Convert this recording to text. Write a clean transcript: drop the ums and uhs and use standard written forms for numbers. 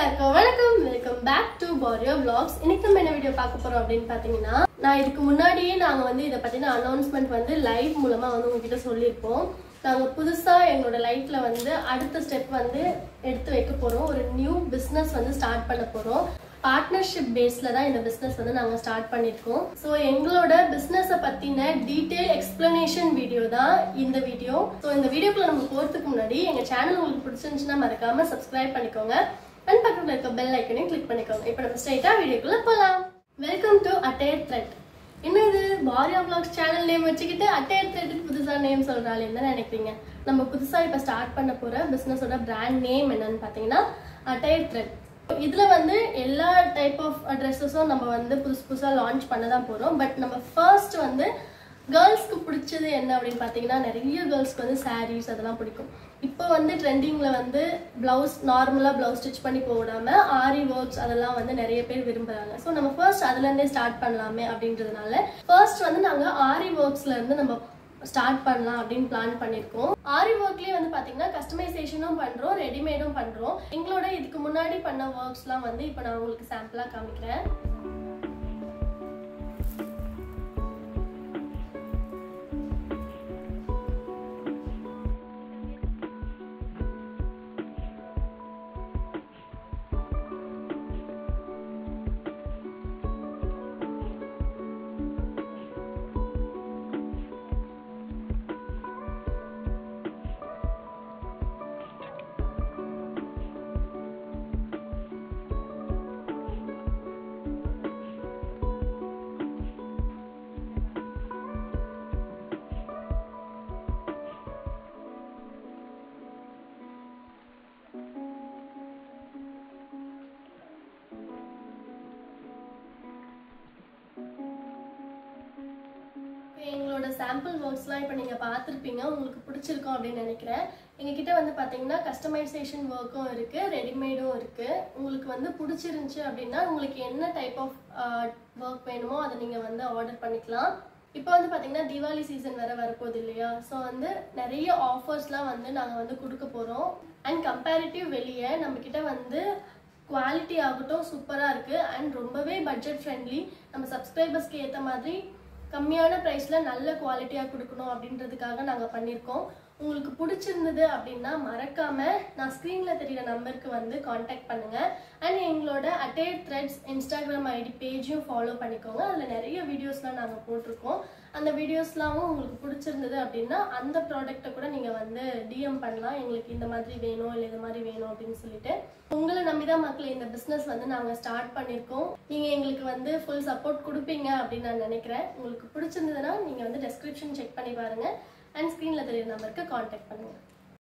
எல்லாருக்கும் வணக்கம். Welcome back to பாரியோ vlogs. இன்னைக்கு நம்ம என்ன வீடியோ பார்க்க போறோம் அப்படின்னு பாத்தீங்கன்னா, நான் இதுக்கு முன்னாடியே நாங்க வந்து இத பத்தின அனௌன்ஸ்மெண்ட் வந்து லைவ் மூலமா வந்து உங்ககிட்ட சொல்லியிருப்போம். நாங்க புதுசா எங்களோட லைஃப்ல வந்து அடுத்த ஸ்டெப் வந்து எடுத்து வைக்க போறோம். ஒரு நியூ பிசினஸ் வந்து ஸ்டார்ட் பண்ண போறோம். பார்ட்னர்ஷிப் பேஸ்ல தான் இந்த பிசினஸ் வந்து நாங்க ஸ்டார்ட் பண்ணிருக்கோம். சோ எங்களோட பிசினஸ பத்தின டீடைல் எக்ஸ்பிளனேஷன் வீடியோ தான் இந்த வீடியோ. சோ இந்த வீடியோக்குள்ள நம்ம போறதுக்கு முன்னாடி எங்க சேனல் உங்களுக்கு பிடிச்சிருந்துச்சுன்னா மறக்காம சப்ஸ்கிரைப் பண்ணிக்கோங்க. அண்ட் பக்கத்துல இருக்க பெல் ஐக்கனையும் கிளிக் பண்ணிக்கோங்க. இப்போ நம்ம ஸ்ட்ரைட்டா வீடியோக்குள்ள போலாம். Welcome to attire thread. என்னது பாரியா vlogs சேனல் நேம் வச்சுக்கிட்டு அட்டையர் த்ரெட் புதுசா நேம் சொல்றாள் என்ன நினைக்கிறீங்க? நம்ம புதுசா இப்ப ஸ்டார்ட் பண்ண போற பிசினஸோட பிராண்ட் நேம் என்னன்னு பாத்தீங்கன்னா அட்டையர் த்ரெட். இதுல வந்து எல்லா டைப் ஆஃப் ட்ரெஸ்ஸஸும் நம்ம வந்து புதுசா லான்ச் பண்ண தான் போறோம். பட் நம்ம ஃபர்ஸ்ட் வந்து கேர்ள்ஸ்க்கு பிடிச்சது என்ன அப்படின்னு பாத்தீங்கன்னா, நிறைய கேர்ள்ஸ்க்கு வந்து சாரீஸ் அதெல்லாம் பிடிக்கும். இப்போ வந்து ட்ரெண்டிங்ல வந்து பிளவுஸ் நார்மலா பிளவுஸ் ஸ்டிச் பண்ணி போடாம ஆரி ஒர்க்ஸ் அதெல்லாம் வந்து நிறைய பேர் விரும்புறாங்க. ஸோ நம்ம ஃபர்ஸ்ட் அதுல இருந்தே ஸ்டார்ட் பண்ணலாமே அப்படின்றதுனால ஃபர்ஸ்ட் வந்து நாங்க ஆரி ஒர்க்ஸ்ல இருந்து நம்ம ஸ்டார்ட் பண்ணலாம் அப்படின்னு பிளான் பண்ணிருக்கோம். ஆரி ஒர்க்லயே வந்து பாத்தீங்கன்னா கஸ்டமைசேஷனும் பண்றோம், ரெடிமேடும் பண்றோம். எங்களோட இதுக்கு முன்னாடி பண்ண ஒர்க்ஸ்லாம் வந்து இப்போ நான் உங்களுக்கு சாம்பிளா காமிக்கிறேன். எங்களோட சாம்பிள் ஒர்க்ஸ்லாம் இப்போ நீங்கள் பார்த்துருப்பீங்க, உங்களுக்கு பிடிச்சிருக்கோம் அப்படின்னு நினைக்கிறேன். எங்ககிட்ட வந்து பார்த்தீங்கன்னா கஸ்டமைசேஷன் ஒர்க்கும் இருக்குது, ரெடிமேடும் இருக்குது. உங்களுக்கு வந்து பிடிச்சிருந்துச்சு அப்படின்னா உங்களுக்கு என்ன டைப் ஆஃப் ஒர்க் வேணுமோ அதை நீங்கள் வந்து ஆர்டர் பண்ணிக்கலாம். இப்போ வந்து பார்த்தீங்கன்னா தீபாவளி சீசன் வேறு வரப்போகுது இல்லையா? ஸோ வந்து நிறைய ஆஃபர்ஸ்லாம் வந்து நாங்கள் வந்து கொடுக்க போகிறோம். அண்ட் கம்பேரிட்டிவ் வெளியே நம்மக்கிட்ட வந்து குவாலிட்டி ஆகட்டும் சூப்பராக இருக்குது. அண்ட் ரொம்பவே பட்ஜெட் ஃப்ரெண்ட்லி. நம்ம சப்ஸ்கிரைபர்ஸ்க்கு ஏற்ற மாதிரி கம்மியான ப்ரைஸில் நல்ல குவாலிட்டியாக கொடுக்கணும் அப்படின்றதுக்காக நாங்கள் பண்ணியிருக்கோம். உங்களுக்கு பிடிச்சிருந்தது அப்படின்னா மறக்காமல் நான் ஸ்க்ரீனில் தெரிகிற நம்பருக்கு வந்து காண்டாக்ட் பண்ணுங்கள். அண்ட் எங்களோட அட்டையர் த்ரெட்ஸ் இன்ஸ்டாகிராம் ஐடி பேஜையும் ஃபாலோ பண்ணிக்கோங்க. அதில் நிறைய வீடியோஸ்லாம் நாங்கள் போட்டிருக்கோம். அந்த வீடியோஸ்லாம் உங்களுக்கு பிடிச்சிருந்தது அப்படின்னா அந்த ப்ராடக்ட்டை கூட நீங்கள் வந்து டிஎம் பண்ணலாம். எங்களுக்கு இந்த மாதிரி வேணும் இல்லை இது மாதிரி வேணும் அப்படின்னு சொல்லிட்டு. உங்களை நம்பிதான் மக்கள் இந்த பிஸ்னஸ் வந்து நாங்கள் ஸ்டார்ட் பண்ணியிருக்கோம். நீங்கள் எங்களுக்கு வந்து ஃபுல் சப்போர்ட் கொடுப்பீங்க அப்படின்னு நான் நினைக்கிறேன். உங்களுக்கு பிடிச்சிருந்ததுன்னா நீங்கள் வந்து டெஸ்கிரிப்ஷன் செக் பண்ணி பாருங்கள். அண்ட் ஸ்க்ரீனில் தெரியுற நம்பருக்கு காண்டாக்ட் பண்ணுங்கள்.